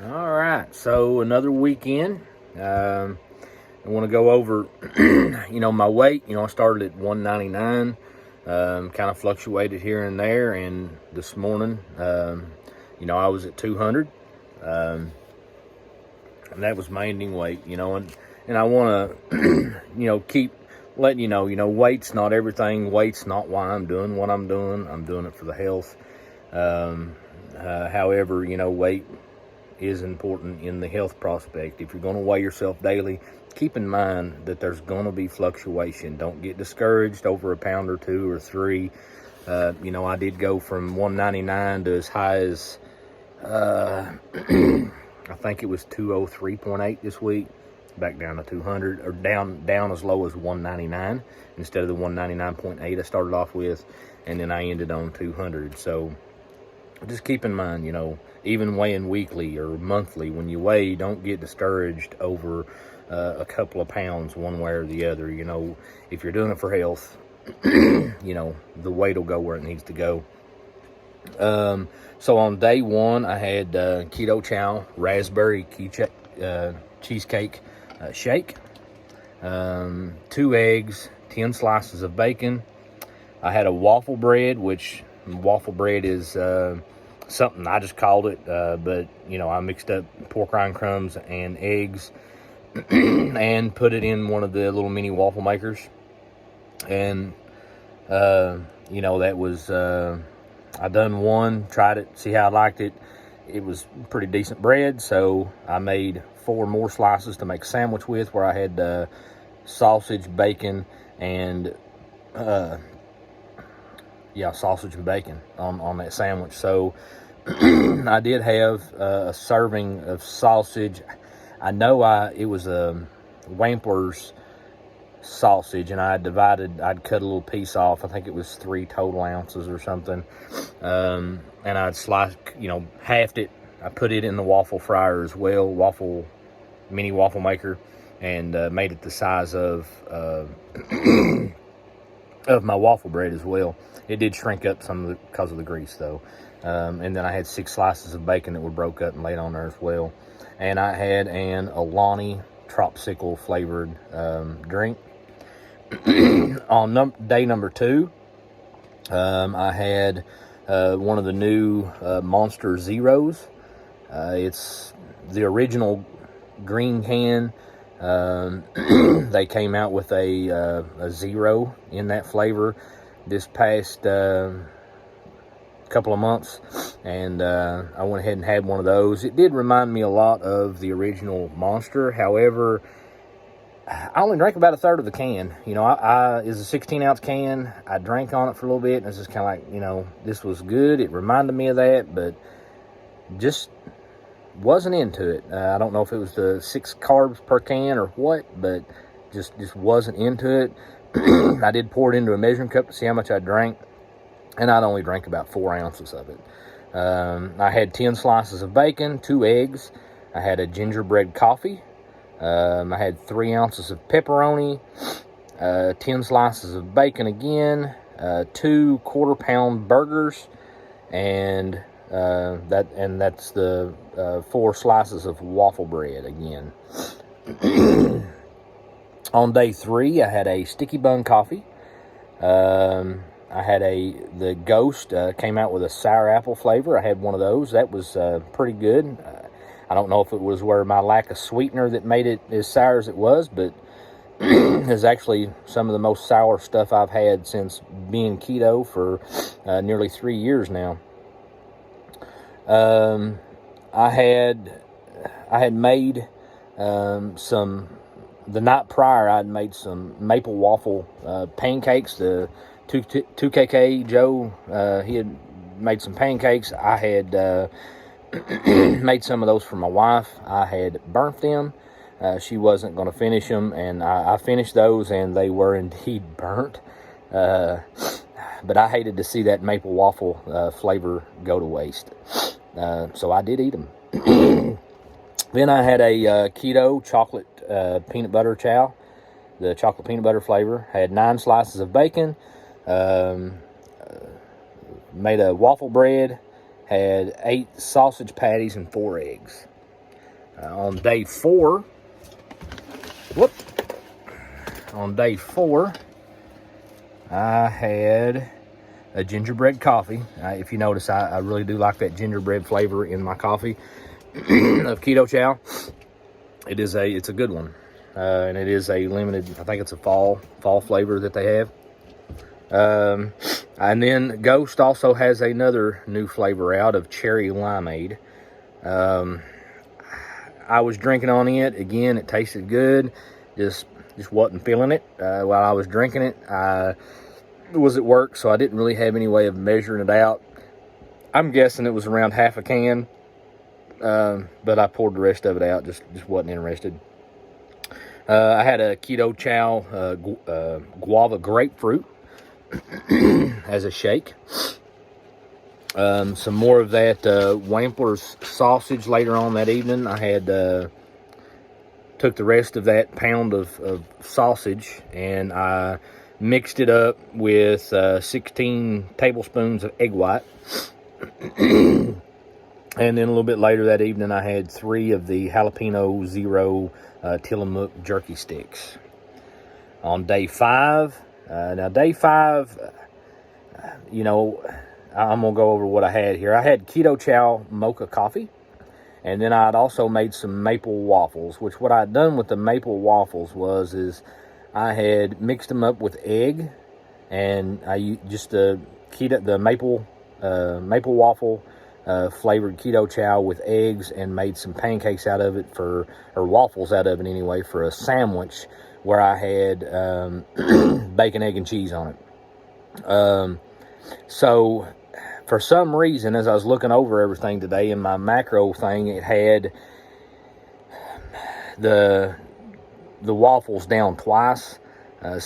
All right, so another weekend. I want to go over, my weight. I started at 199, kind of fluctuated here and there, and this morning, I was at 200, and that was my ending weight. And I want to, keep letting weight's not everything. Weight's not why I'm doing what I'm doing. I'm doing it for the health. However, weight is important in the health prospect. If you're going to weigh yourself daily, keep in mind that there's going to be fluctuation. Don't get discouraged over a pound or two or three. I did go from 199 to as high as I think it was 203.8 this week, back down to 200, or down as low as 199 instead of the 199.8 I started off with, and then I ended on 200. So just keep in mind, even weighing weekly or monthly, when you weigh, don't get discouraged over a couple of pounds one way or the other. If you're doing it for health, the weight will go where it needs to go. So on day one, I had Keto Chow raspberry cheesecake shake, 2 eggs, 10 slices of bacon. I had a waffle bread, which waffle bread is something I just called it, but I mixed up pork rind crumbs and eggs and put it in one of the little mini waffle makers, and that was I done one, tried it, see how I liked it. It was pretty decent bread, so I made 4 more slices to make a sandwich with, where I had sausage, bacon, and sausage and bacon on that sandwich. So I did have a serving of sausage. I know it was a Wampler's sausage, and I'd cut a little piece off. I think it was 3 total ounces or something. And I'd sliced, halved it. I put it in the waffle fryer as well, mini waffle maker, and made it the size of my waffle bread as well. It did shrink up some because of the grease, though. And then I had 6 slices of bacon that were broke up and laid on there as well. And I had an Alani Tropsicle flavored drink. On day number 2, I had one of the new Monster Zeros. It's the original green can. They came out with a zero in that flavor this past couple of months, and I went ahead and had one of those. It did remind me a lot of the original Monster. However, I only drank about a third of the can. It's a 16-ounce can. I drank on it for a little bit, and it's just kind of like, this was good. It reminded me of that, but just wasn't into it. I don't know if it was the 6 carbs per can or what, but just wasn't into it. I did pour it into a measuring cup to see how much I drank, and I'd only drank about 4 ounces of it. I had 10 slices of bacon, 2 eggs. I had a gingerbread coffee. I had 3 ounces of pepperoni, 10 slices of bacon again, 2 quarter-pound burgers, and that's the 4 slices of waffle bread again. On day 3, I had a sticky bun coffee. I had the Ghost came out with a sour apple flavor. I had one of those. That was pretty good. I don't know if it was where my lack of sweetener that made it as sour as it was, but it's actually some of the most sour stuff I've had since being keto for nearly 3 years now. I had made the night prior. I'd made some maple waffle pancakes. The 2KK Joe, he had made some pancakes. I had made some of those for my wife. I had burnt them. She wasn't going to finish them, and I finished those, and they were indeed burnt. But I hated to see that maple waffle flavor go to waste. So I did eat them. Then I had a keto chocolate peanut butter chow, the chocolate peanut butter flavor. I had 9 slices of bacon, made a waffle bread, had 8 sausage patties and 4 eggs. On day 4, whoop, on day 4, I had a gingerbread coffee. If you notice, I really do like that gingerbread flavor in my coffee of Keto Chow. It's a good one, and it is a limited. I think it's a fall flavor that they have. And then Ghost also has another new flavor out of cherry limeade. I was drinking on it again. It tasted good. Just wasn't feeling it while I was drinking it. I was at work, so I didn't really have any way of measuring it out. I'm guessing it was around half a can, but I poured the rest of it out. Just wasn't interested. I had a Keto Chow guava grapefruit as a shake. Some more of that Wampler's sausage later on that evening. I had took the rest of that pound of sausage and I mixed it up with 16 tablespoons of egg white. And then a little bit later that evening, I had 3 of the jalapeno zero Tillamook jerky sticks. On day 5, day 5, I'm going to go over what I had here. I had Keto Chow mocha coffee, and then I'd also made some maple waffles, which what I'd done with the maple waffles is I had mixed them up with egg, and I just the maple waffle flavored Keto Chow with eggs, and made some pancakes out of it or waffles out of it anyway, for a sandwich where I had bacon, egg, and cheese on it. So for some reason, as I was looking over everything today in my macro thing, it had the waffles down twice. And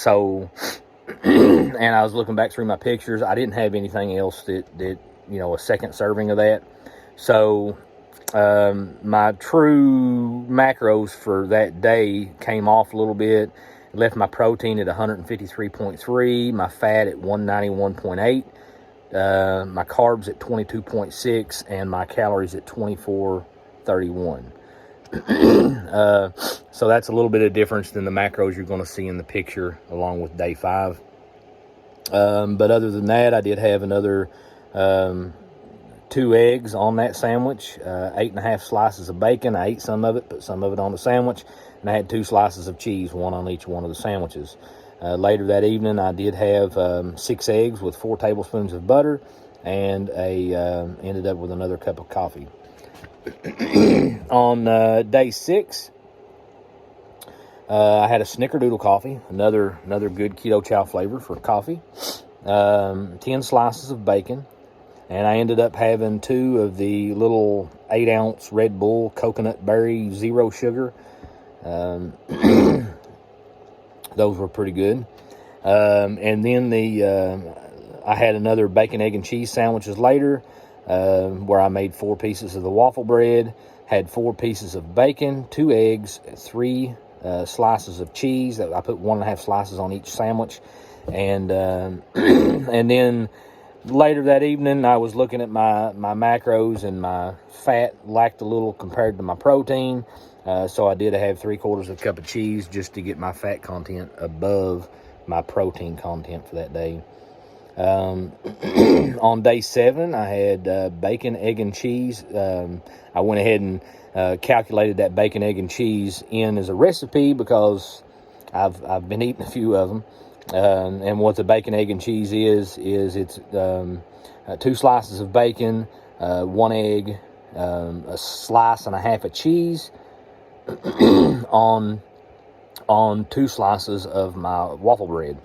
I was looking back through my pictures. I didn't have anything else that a second serving of that. So my true macros for that day came off a little bit. It left my protein at 153.3, my fat at 191.8, my carbs at 22.6, and my calories at 2431. So that's a little bit of difference than the macros you're going to see in the picture along with day 5. But other than that, I did have another 2 eggs on that sandwich, 8.5 slices of bacon. I ate some of it, put some of it on the sandwich, and I had 2 slices of cheese, one on each one of the sandwiches. Later that evening, I did have 6 eggs with 4 tablespoons of butter, and ended up with another cup of coffee. On day 6, I had a snickerdoodle coffee, another good Keto Chow flavor for coffee, 10 slices of bacon, and I ended up having 2 of the little 8-ounce Red Bull coconut berry zero sugar. Those were pretty good. And then I had another bacon, egg, and cheese sandwiches later, where I made 4 pieces of the waffle bread, had 4 pieces of bacon, 2 eggs, 3 slices of cheese. I put 1.5 slices on each sandwich, and and then later that evening, I was looking at my macros, and my fat lacked a little compared to my protein. So I did have 3/4 of a cup of cheese just to get my fat content above my protein content for that day. On day 7, I had bacon, egg, and cheese. I went ahead and calculated that bacon, egg, and cheese in as a recipe because I've been eating a few of them. And what the bacon, egg, and cheese is it's 2 slices of bacon, 1 egg, a slice and a half of cheese on 2 slices of my waffle bread.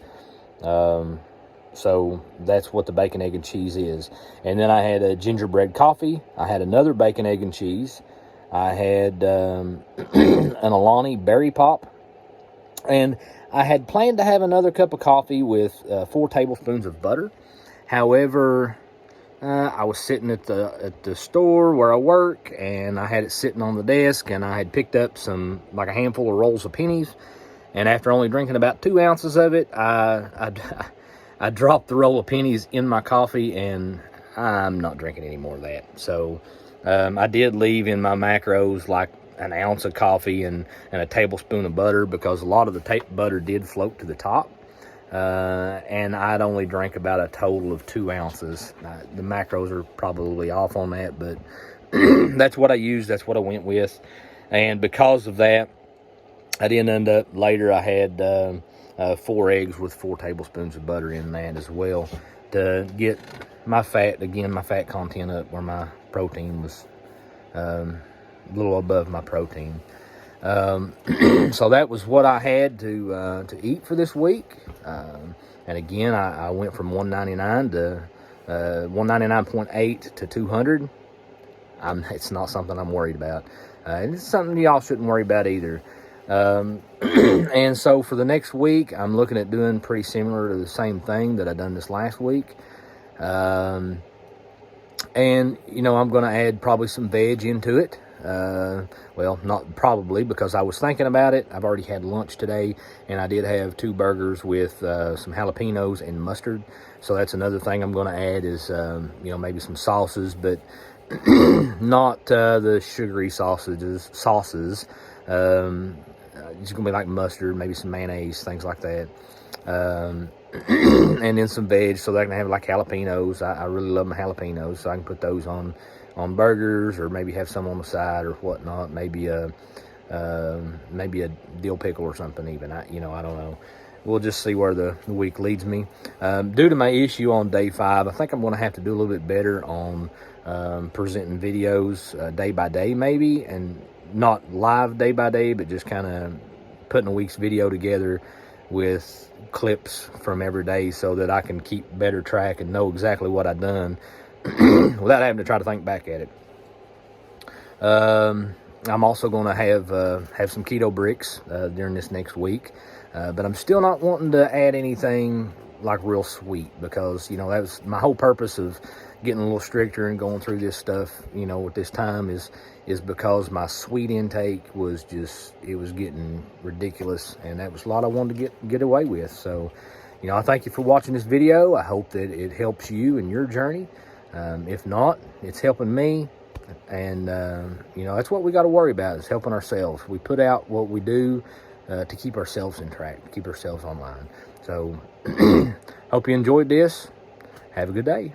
So that's what the bacon, egg, and cheese is. And then I had a gingerbread coffee. I had another bacon, egg, and cheese. I had an Alani berry pop. And I had planned to have another cup of coffee with 4 tablespoons of butter. However, I was sitting at the store where I work, and I had it sitting on the desk, and I had picked up a handful of rolls of pennies. And after only drinking about 2 ounces of it, I dropped the roll of pennies in my coffee, and I'm not drinking any more of that. So I did leave in my macros like an ounce of coffee and a tablespoon of butter, because a lot of the butter did float to the top. And I'd only drank about a total of 2 ounces. The macros are probably off on that, but that's what I used. That's what I went with. And because of that, I didn't end up, later I had 4 eggs with 4 tablespoons of butter in that as well, to get my fat, again, my fat content up where my protein was a little above my protein. So that was what I had to eat for this week. And again, I went from 199 to 199.8 to 200. It's not something I'm worried about. And it's something y'all shouldn't worry about either. And so for the next week, I'm looking at doing pretty similar to the same thing that I done this last week. And, you know, I'm going to add probably some veg into it. Well, not probably, because I was thinking about it. I've already had lunch today, and I did have 2 burgers with some jalapenos and mustard. So that's another thing I'm going to add is, you know, maybe some sauces, but not the sugary sauces. It's going to be like mustard, maybe some mayonnaise, things like that. And then some veg, so that I can have like jalapenos. I really love my jalapenos, so I can put those on burgers, or maybe have some on the side or whatnot. Maybe a dill pickle or something even. I don't know. We'll just see where the week leads me. Due to my issue on day 5, I think I'm going to have to do a little bit better on presenting videos day by day maybe, and not live day by day, but just kind of putting a week's video together with clips from every day, so that I can keep better track and know exactly what I've done without having to try to think back at it. I'm also going to have some keto bricks during this next week, but I'm still not wanting to add anything like real sweet, because, you know, that was my whole purpose of getting a little stricter and going through this stuff, you know, at this time is because my sweet intake was just, it was getting ridiculous, and that was a lot I wanted to get away with. So, you know, I thank you for watching this video. I hope that it helps you in your journey. If not, it's helping me. And, you know, that's what we got to worry about, is helping ourselves. We put out what we do to keep ourselves in track, to keep ourselves online. So, hope you enjoyed this. Have a good day.